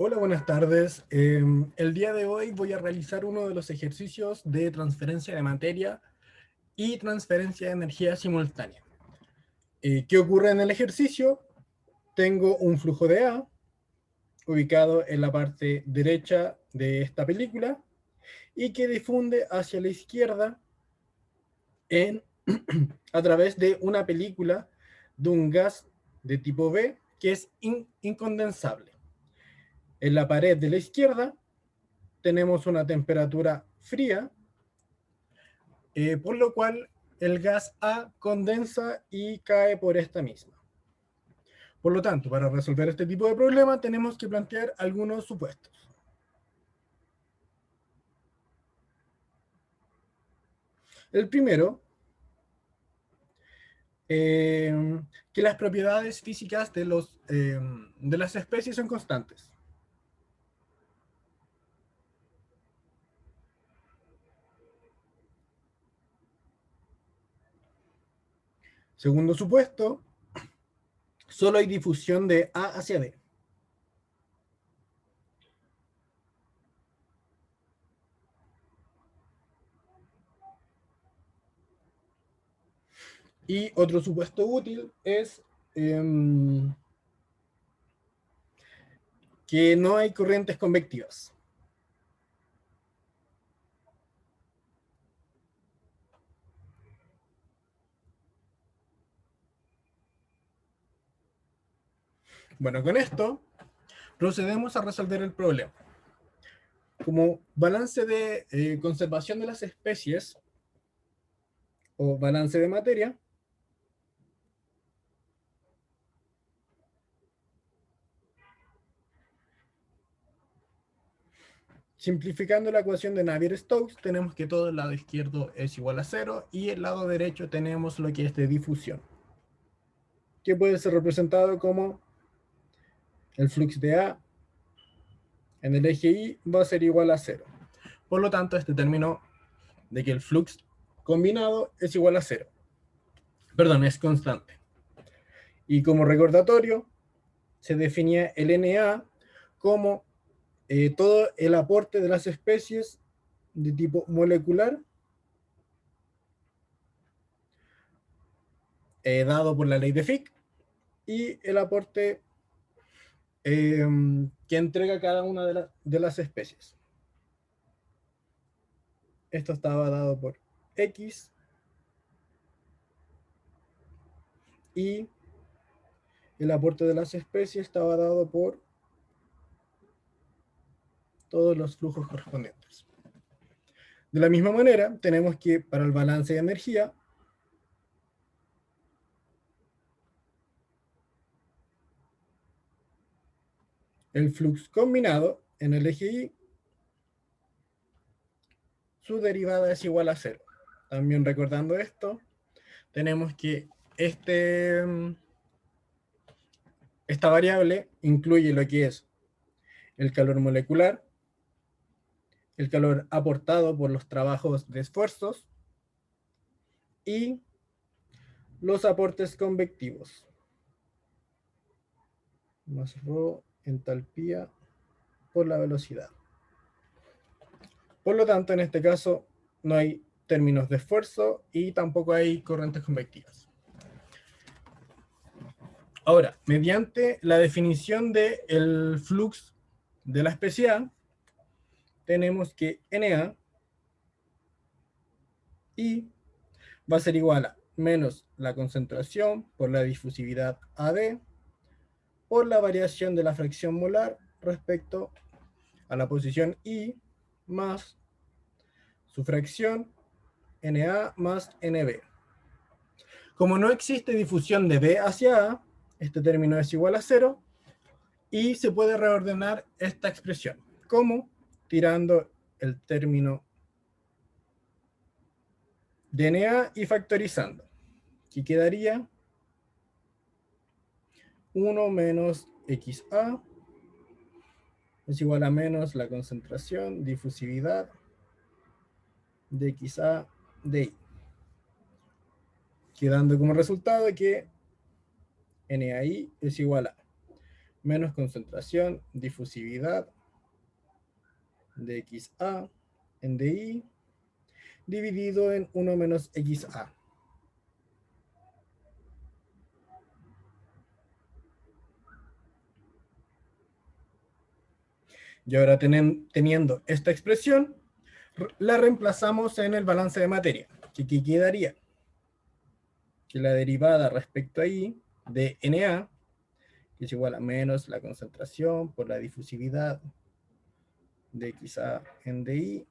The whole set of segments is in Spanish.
Hola, buenas tardes. El día de hoy voy a realizar uno de los ejercicios de transferencia de materia y transferencia de energía simultánea. ¿Qué ocurre en el ejercicio? Tengo un flujo de A ubicado en la parte derecha de esta película y que difunde hacia la izquierda en, a través de una película de un gas de tipo B que es incondensable. En la pared de la izquierda tenemos una temperatura fría, por lo cual el gas A condensa y cae por esta misma. Por lo tanto, para resolver este tipo de problema tenemos que plantear algunos supuestos. El primero, que las propiedades físicas de las especies son constantes. Segundo supuesto, solo hay difusión de A hacia B. Y otro supuesto útil es que no hay corrientes convectivas. Bueno, con esto procedemos a resolver el problema. Como balance de conservación de las especies o balance de materia, simplificando la ecuación de Navier-Stokes, tenemos que todo el lado izquierdo es igual a cero y el lado derecho tenemos lo que es de difusión, que puede ser representado como el flux de A en el eje Y va a ser igual a cero. Por lo tanto, este término de que el flux combinado es igual a cero. Perdón, es constante. Y como recordatorio, se definía el Na como todo el aporte de las especies de tipo molecular dado por la ley de Fick y el aporte que entrega cada una de las especies. Esto estaba dado por X y el aporte de las especies estaba dado por todos los flujos correspondientes. De la misma manera, tenemos que para el balance de energía, el flux combinado en el eje Y, su derivada es igual a cero. También recordando esto, tenemos que esta variable incluye lo que es el calor molecular, el calor aportado por los trabajos de esfuerzos y los aportes convectivos. Más ρ entalpía por la velocidad. Por lo tanto, en este caso no hay términos de esfuerzo y tampoco hay corrientes convectivas. Ahora, mediante la definición del flux de la especie A, tenemos que Na y va a ser igual a menos la concentración por la difusividad AD por la variación de la fracción molar respecto a la posición I más su fracción Na más Nb. Como no existe difusión de B hacia A, este término es igual a cero y se puede reordenar esta expresión, como tirando el término de Na y factorizando, que quedaría 1 menos XA es igual a menos la concentración, difusividad de XA de I, quedando como resultado que NAI es igual a menos concentración, difusividad de XA en DI dividido en 1 menos XA. Y ahora teniendo esta expresión, la reemplazamos en el balance de materia. ¿Qué quedaría? Que la derivada respecto a I de Na, que es igual a menos la concentración por la difusividad de XA en DI,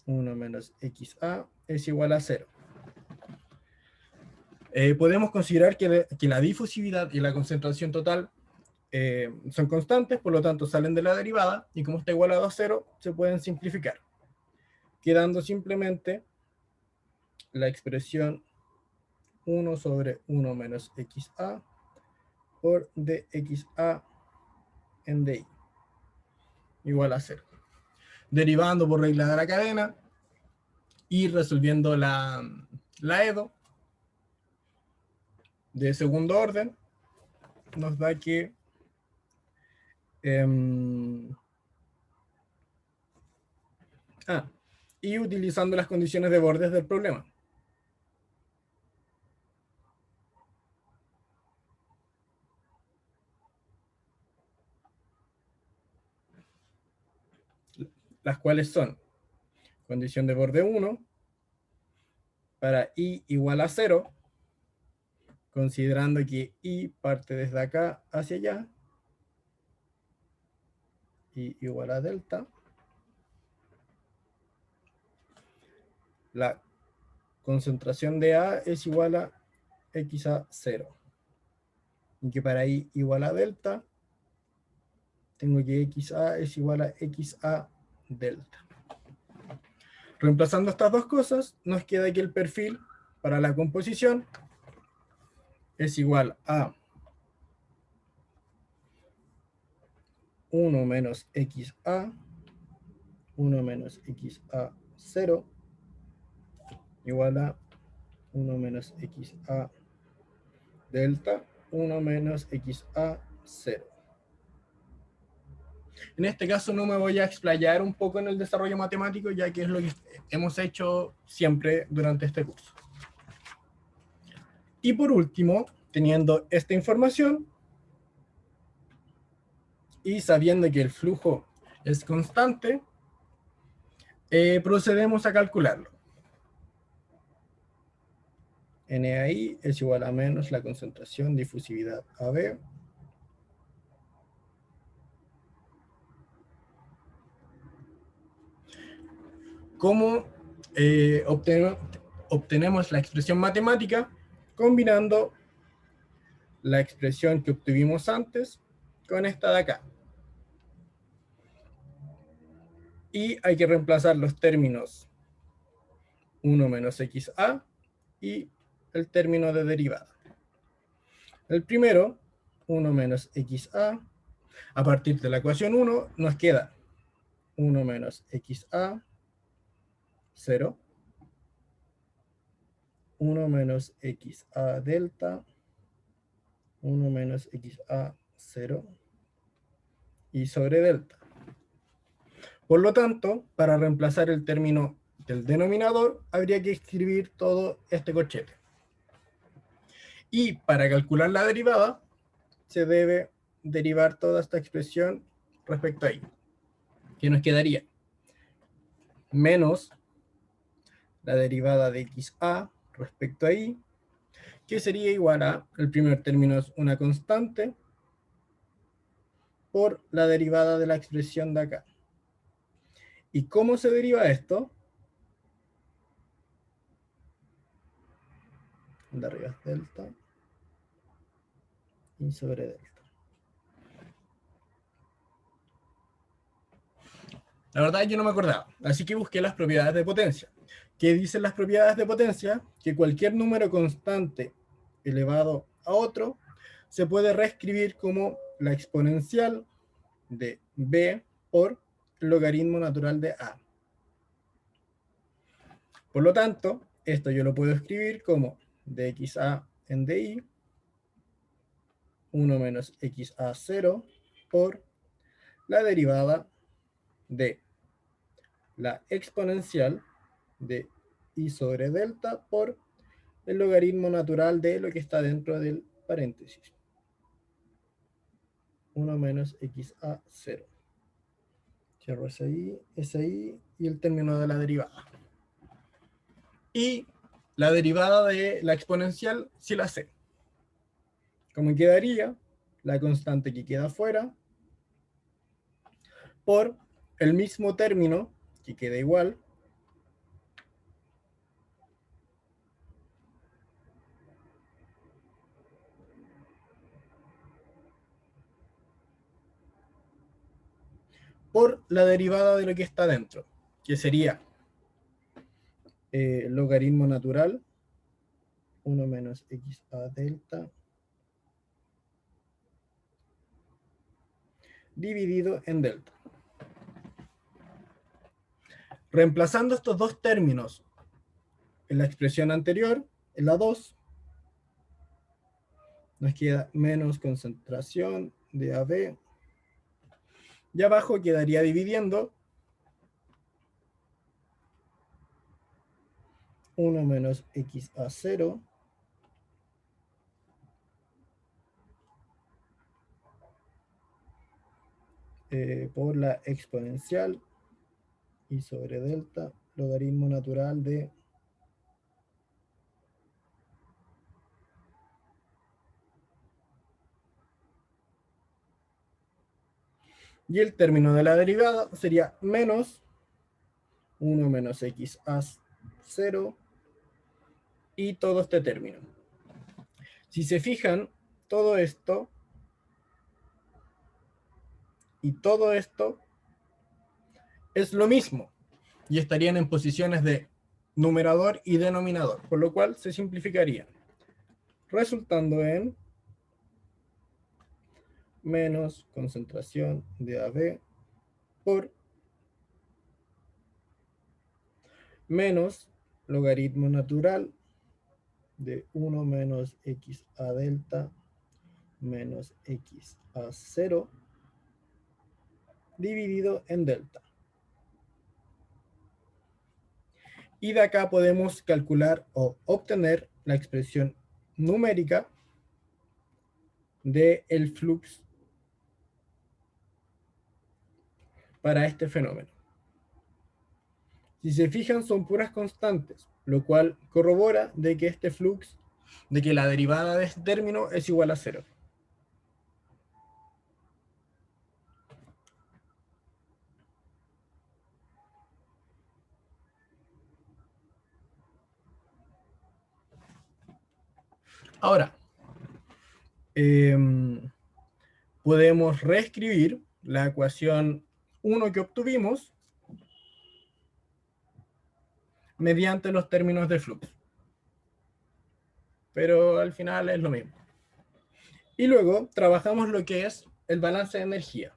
1 menos XA es igual a 0. Podemos considerar que la difusividad y la concentración total son constantes, por lo tanto salen de la derivada, y como está igualado a 0, se pueden simplificar, quedando simplemente la expresión 1 sobre 1 menos XA por dXA en DI, igual a 0. Derivando por regla de la cadena y resolviendo la EDO de segundo orden, nos da que y utilizando las condiciones de bordes del problema. Las cuales son condición de borde 1 para I igual a 0, considerando que I parte desde acá hacia allá, I igual a delta. La concentración de A es igual a X a 0. Y que para I igual a delta, tengo que XA es igual a XA delta. Reemplazando estas dos cosas, nos queda que el perfil para la composición es igual a 1 menos XA, 1 menos XA 0, igual a 1 menos XA delta, 1 menos XA 0. En este caso no me voy a explayar un poco en el desarrollo matemático, ya que es lo que hemos hecho siempre durante este curso. Y por último, teniendo esta información y sabiendo que el flujo es constante, procedemos a calcularlo. NAI es igual a menos la concentración difusividad AB ¿Cómo obtenemos la expresión matemática? Combinando la expresión que obtuvimos antes con esta de acá. Y hay que reemplazar los términos 1 menos XA y el término de derivada. El primero, 1 menos XA, a partir de la ecuación 1 nos queda 1 menos XA, 0, 1 menos XA delta, 1 menos XA 0 y sobre delta. Por lo tanto, para reemplazar el término del denominador, habría que escribir todo este corchete. Y para calcular la derivada, se debe derivar toda esta expresión respecto a i. ¿Qué nos quedaría? Menos la derivada de xa respecto a i, que sería igual a, el primer término es una constante, por la derivada de la expresión de acá. ¿Y cómo se deriva esto? De arriba es delta y sobre delta. La verdad yo no me acordaba, así que busqué las propiedades de potencia. ¿Qué dicen las propiedades de potencia? Que cualquier número constante elevado a otro se puede reescribir como la exponencial de b por el logaritmo natural de a. Por lo tanto, esto yo lo puedo escribir como dxa en di 1 menos XA0 por la derivada de la exponencial de I sobre delta por el logaritmo natural de lo que está dentro del paréntesis. 1 menos XA0. Cierro ese I y el término de la derivada. Y la derivada de la exponencial sí la sé. ¿Cómo quedaría? La constante que queda afuera por el mismo término que queda igual por la derivada de lo que está dentro, que sería logaritmo natural 1 menos XA delta dividido en delta. Reemplazando estos dos términos en la expresión anterior, en la 2, nos queda menos concentración de AB. Y abajo quedaría dividiendo 1 menos XA0 por la exponencial I sobre delta, logaritmo natural de y el término de la derivada sería menos 1 menos XA0 y todo este término. Si se fijan, todo esto y todo esto es lo mismo y estarían en posiciones de numerador y denominador, por lo cual se simplificaría, resultando en menos concentración de AB por menos logaritmo natural de 1 menos XA delta menos XA0 dividido en delta. Y de acá podemos calcular o obtener la expresión numérica del flux para este fenómeno. Si se fijan, son puras constantes, lo cual corrobora de que este flux, de que la derivada de este término es igual a 0. Ahora, podemos reescribir la ecuación 1 que obtuvimos mediante los términos de flux. Pero al final es lo mismo. Y luego trabajamos lo que es el balance de energía.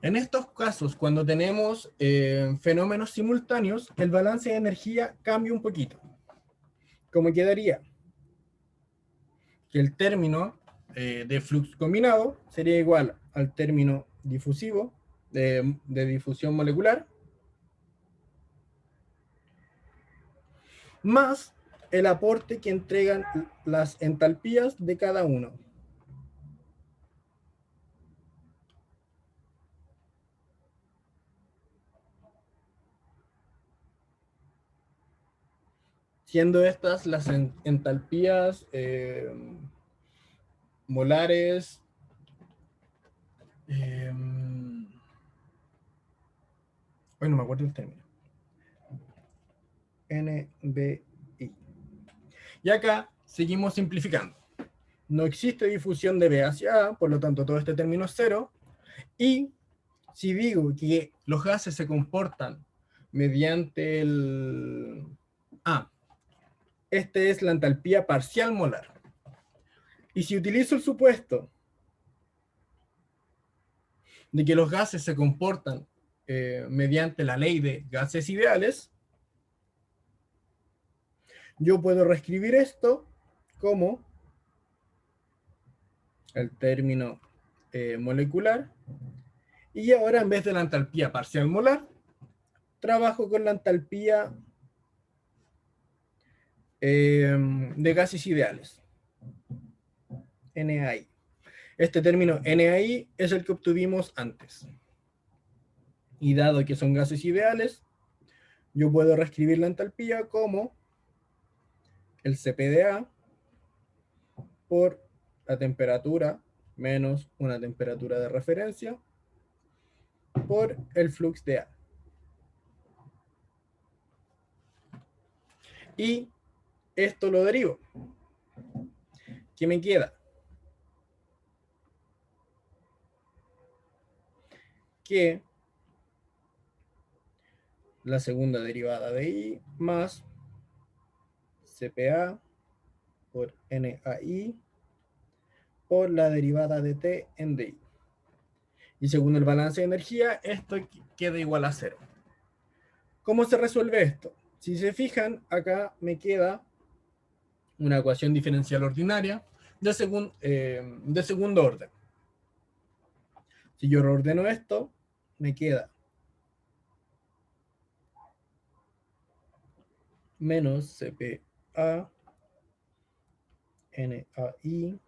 En estos casos, cuando tenemos fenómenos simultáneos, el balance de energía cambia un poquito. ¿Cómo quedaría? Que el término de flux combinado sería igual al término difusivo de difusión molecular más el aporte que entregan las entalpías de cada uno. Siendo estas las entalpías molares hoy no me acuerdo el término. NBI. Y acá seguimos simplificando. No existe difusión de B hacia A, por lo tanto todo este término es cero. Y si digo que los gases se comportan mediante el... este es la entalpía parcial molar. Y si utilizo el supuesto de que los gases se comportan mediante la ley de gases ideales, yo puedo reescribir esto como el término molecular, y ahora en vez de la entalpía parcial molar, trabajo con la entalpía de gases ideales, NAI. Este término NAI es el que obtuvimos antes. Y dado que son gases ideales, yo puedo reescribir la entalpía como el Cp de A por la temperatura menos una temperatura de referencia por el flux de A. Y esto lo derivo. ¿Qué me queda? Que la segunda derivada de I más CPA por NAI por la derivada de T en DI. Y según el balance de energía, esto queda igual a 0. ¿Cómo se resuelve esto? Si se fijan, acá me queda una ecuación diferencial ordinaria de segundo orden. Si yo reordeno esto, me queda menos CPA NAI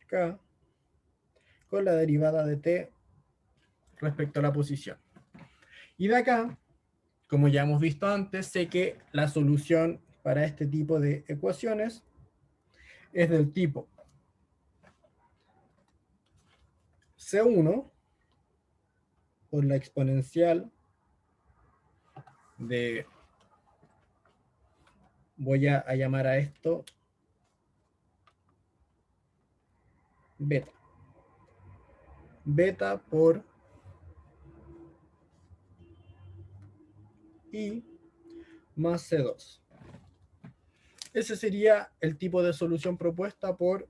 K con la derivada de T respecto a la posición. Y de acá, como ya hemos visto antes, sé que la solución para este tipo de ecuaciones es del tipo C1 por la exponencial de, voy a llamar a esto beta. Beta por I más C2. Ese sería el tipo de solución propuesta por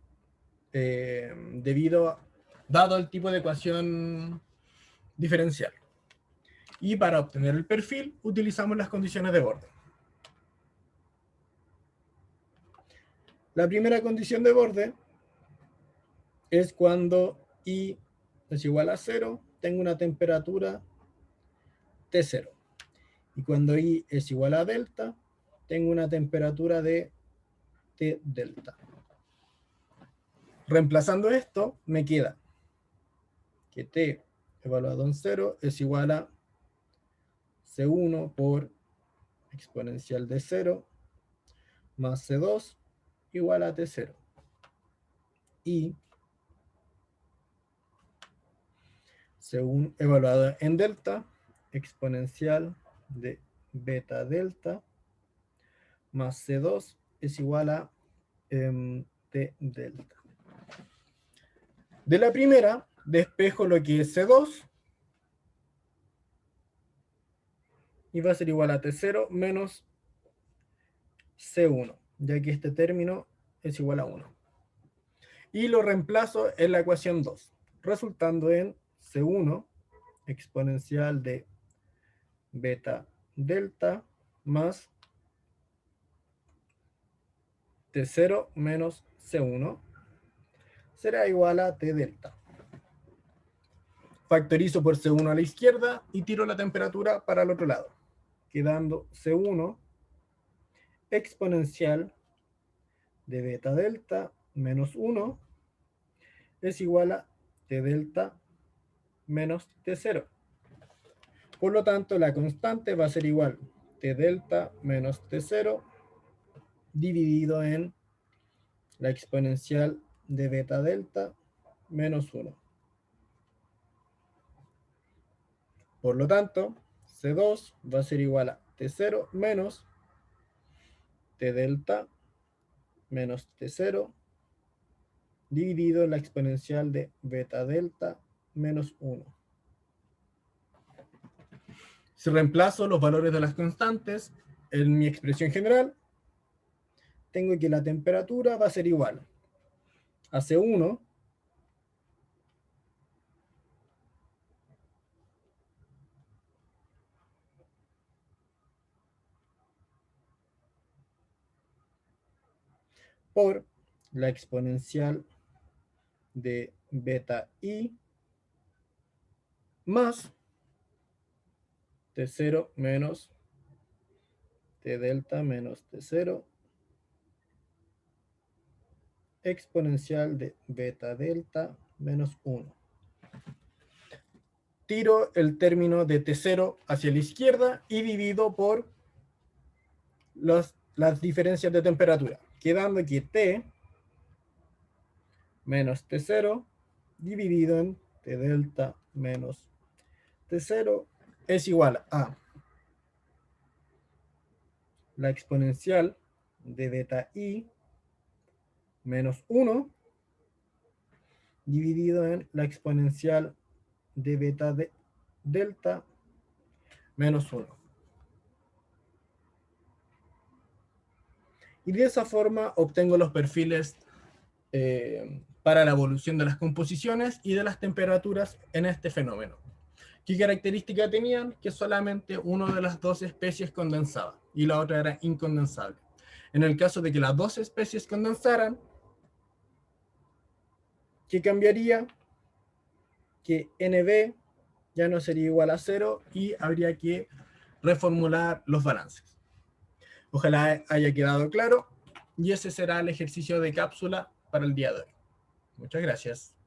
dado el tipo de ecuación diferencial. Y para obtener el perfil utilizamos las condiciones de borde. La primera condición de borde es cuando I es igual a 0, tengo una temperatura T0. Y cuando I es igual a delta, tengo una temperatura de T delta. Reemplazando esto, me queda que T evaluado en 0 es igual a C1 por exponencial de 0 más C2 igual a T0. Y según evaluado en delta, exponencial de beta delta más C2 es igual a T delta. De la primera, despejo lo que es C2 y va a ser igual a T0 menos C1, ya que este término es igual a 1. Y lo reemplazo en la ecuación 2, resultando en C1 exponencial de beta delta más T0 menos C1 será igual a T delta. Factorizo por C1 a la izquierda y tiro la temperatura para el otro lado, quedando C1 exponencial de beta delta menos 1 es igual a T delta menos T0. Por lo tanto, la constante va a ser igual T delta menos T0 dividido en la exponencial de beta delta menos 1. Por lo tanto, C2 va a ser igual a T0 menos T delta menos T0 dividido en la exponencial de beta delta menos 1. Si reemplazo los valores de las constantes en mi expresión general, tengo que la temperatura va a ser igual a C1 por la exponencial de beta I más T0 menos T delta menos T0 exponencial de beta delta menos 1. Tiro el término de T0 hacia la izquierda y divido por las diferencias de temperatura, quedando que T menos T0 dividido en T delta menos T0 es igual a la exponencial de beta I menos 1 dividido en la exponencial de beta de delta menos 1. Y de esa forma obtengo los perfiles para la evolución de las composiciones y de las temperaturas en este fenómeno. ¿Qué característica tenían? Que solamente una de las dos especies condensaba y la otra era incondensable. En el caso de que las dos especies condensaran, ¿qué cambiaría? Que NB ya no sería igual a 0 y habría que reformular los balances. Ojalá haya quedado claro y ese será el ejercicio de cápsula para el día de hoy. Muchas gracias.